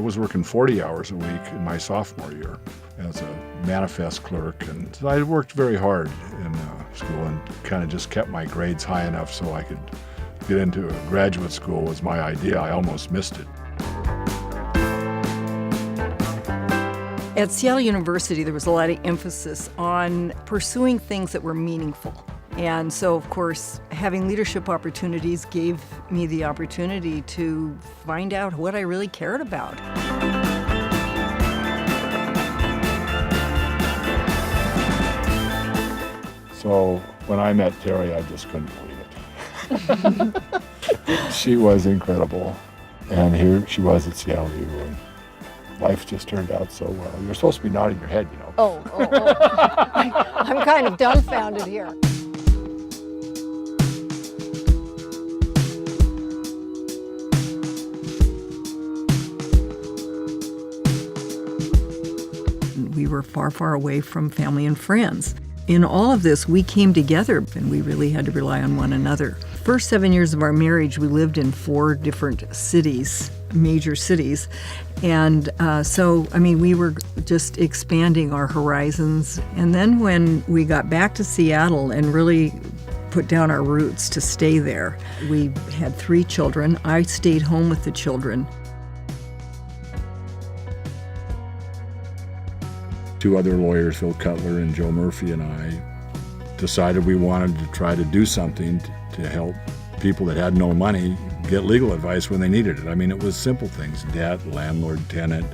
was working 40 hours a week in my sophomore year as a manifest clerk. And so I worked very hard in school and kind of just kept my grades high enough so I could get into a graduate school was my idea. I almost missed it. At Seattle University, there was a lot of emphasis on pursuing things that were meaningful. And so, of course, having leadership opportunities gave me the opportunity to find out what I really cared about. So when I met Terri, I just couldn't believe it. She was incredible. And here she was at Seattle U, and life just turned out so well. You're supposed to be nodding your head, you know. Oh. I'm kind of dumbfounded here. We were far, far away from family and friends. In all of this, we came together, and we really had to rely on one another. First 7 years of our marriage, we lived in 4 different cities, major cities. And we were just expanding our horizons. And then when we got back to Seattle and really put down our roots to stay there, we had 3 children. I stayed home with the children. 2 other lawyers, Phil Cutler and Joe Murphy, and I decided we wanted to try to do something to help people that had no money get legal advice when they needed it. I mean, it was simple things: debt, landlord, tenant,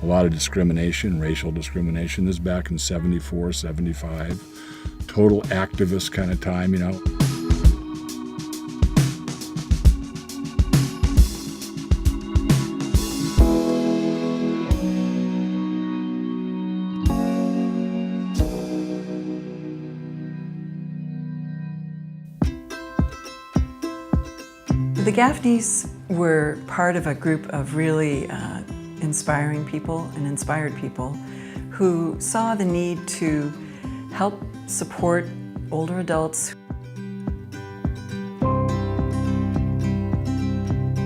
a lot of discrimination, racial discrimination. This is back in 74, 75. Total activist kind of time, you know. The Gaffneys were part of a group of really inspiring people and inspired people who saw the need to help support older adults.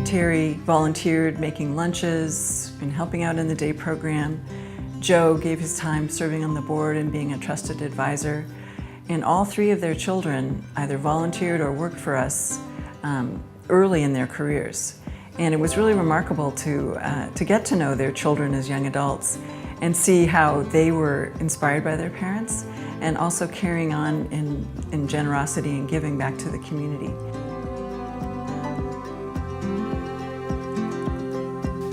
Terri volunteered making lunches and helping out in the day program. Joe gave his time serving on the board and being a trusted advisor. And all 3 of their children either volunteered or worked for us early in their careers. And it was really remarkable to get to know their children as young adults and see how they were inspired by their parents and also carrying on in generosity and giving back to the community.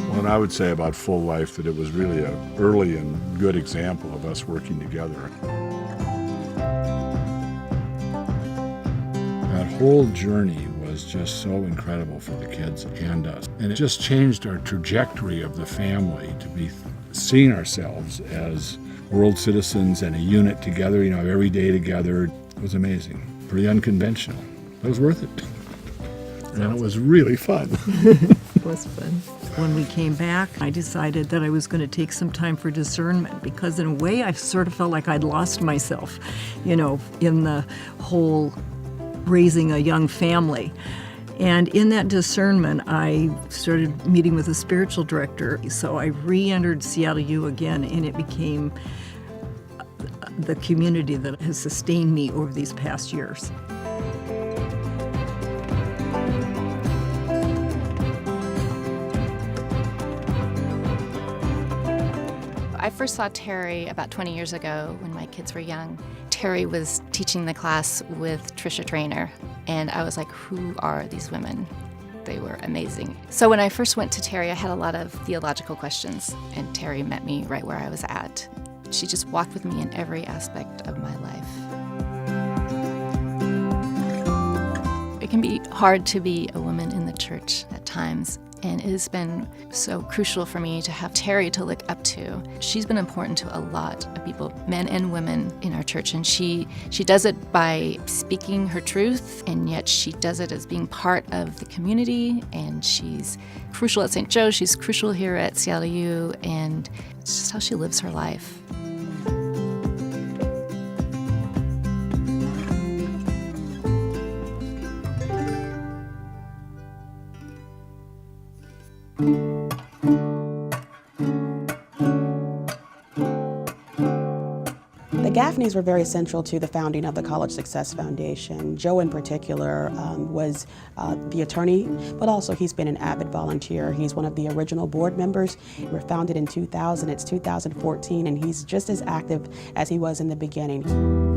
Well, and I would say about Full Life that it was really an early and good example of us working together. That whole journey was just so incredible for the kids and us. And it just changed our trajectory of the family to be seeing ourselves as world citizens and a unit together, you know, every day together. It was amazing, pretty unconventional. It was worth it. And it was really fun. It was fun. When we came back, I decided that I was going to take some time for discernment because in a way I sort of felt like I'd lost myself, you know, in the whole raising a young family. And in that discernment, I started meeting with a spiritual director. So I re-entered Seattle U again, and it became the community that has sustained me over these past years. I first saw Terri about 20 years ago when my kids were young. Terri was teaching the class with Tricia Traynor, and I was like, who are these women? They were amazing. So when I first went to Terri, I had a lot of theological questions, and Terri met me right where I was at. She just walked with me in every aspect of my life. It can be hard to be a woman in the church at times, and it has been so crucial for me to have Terri to look up to. She's been important to a lot of people, men and women in our church, and she does it by speaking her truth, and yet she does it as being part of the community, and she's crucial at St. Joe, she's crucial here at Seattle U, and it's just how she lives her life. Gaffneys were very central to the founding of the College Success Foundation. Joe in particular was the attorney, but also he's been an avid volunteer. He's one of the original board members. We were founded in 2000, it's 2014, and he's just as active as he was in the beginning.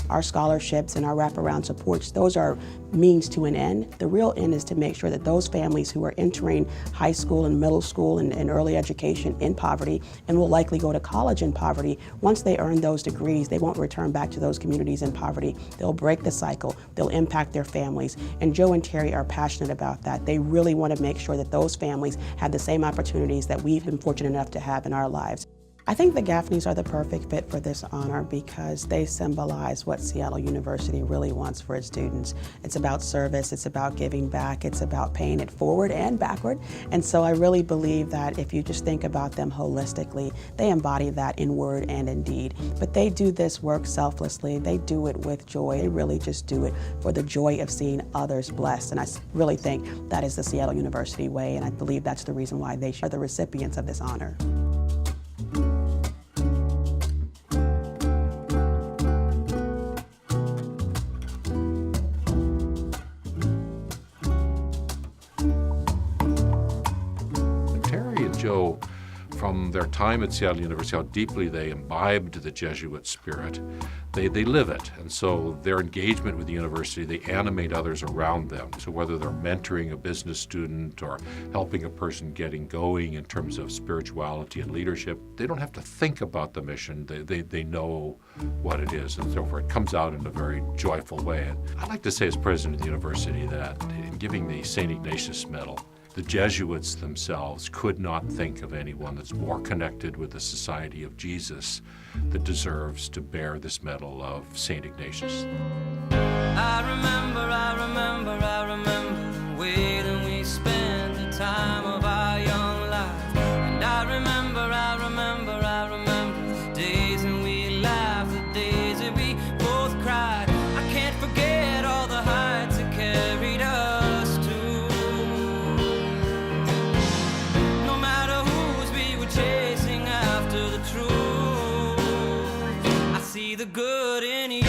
Our scholarships and our wraparound supports, those are means to an end. The real end is to make sure that those families who are entering high school and middle school and early education in poverty and will likely go to college in poverty, once they earn those degrees, they won't return back to those communities in poverty. They'll break the cycle, they'll impact their families. And Joe and Terri are passionate about that. They really want to make sure that those families have the same opportunities that we've been fortunate enough to have in our lives. I think the Gaffneys are the perfect fit for this honor because they symbolize what Seattle University really wants for its students. It's about service, it's about giving back, it's about paying it forward and backward. And so I really believe that if you just think about them holistically, they embody that in word and in deed. But they do this work selflessly, they do it with joy, they really just do it for the joy of seeing others blessed. And I really think that is the Seattle University way, and I believe that's the reason why they are the recipients of this honor. Joe, from their time at Seattle University, how deeply they imbibed the Jesuit spirit. They live it, and so their engagement with the university, they animate others around them. So whether they're mentoring a business student or helping a person getting going in terms of spirituality and leadership, they don't have to think about the mission. They know what it is, and therefore it comes out in a very joyful way. And I'd like to say as president of the university that in giving the St. Ignatius Medal, the Jesuits themselves could not think of anyone that's more connected with the Society of Jesus that deserves to bear this medal of St. Ignatius. I remember the way that we spent the time of our young life. And I remember the days when we laughed, the days that we both cried. I can't forget all the heights it carried us to. No matter whose we were chasing after the truth, I see the good in you.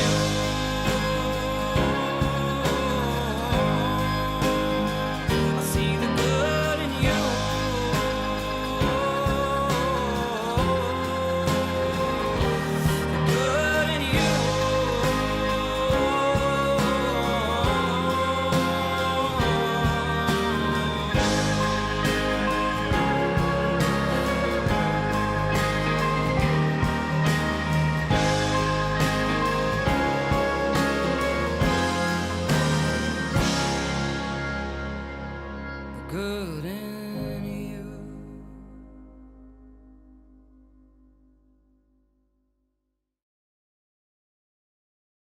Good in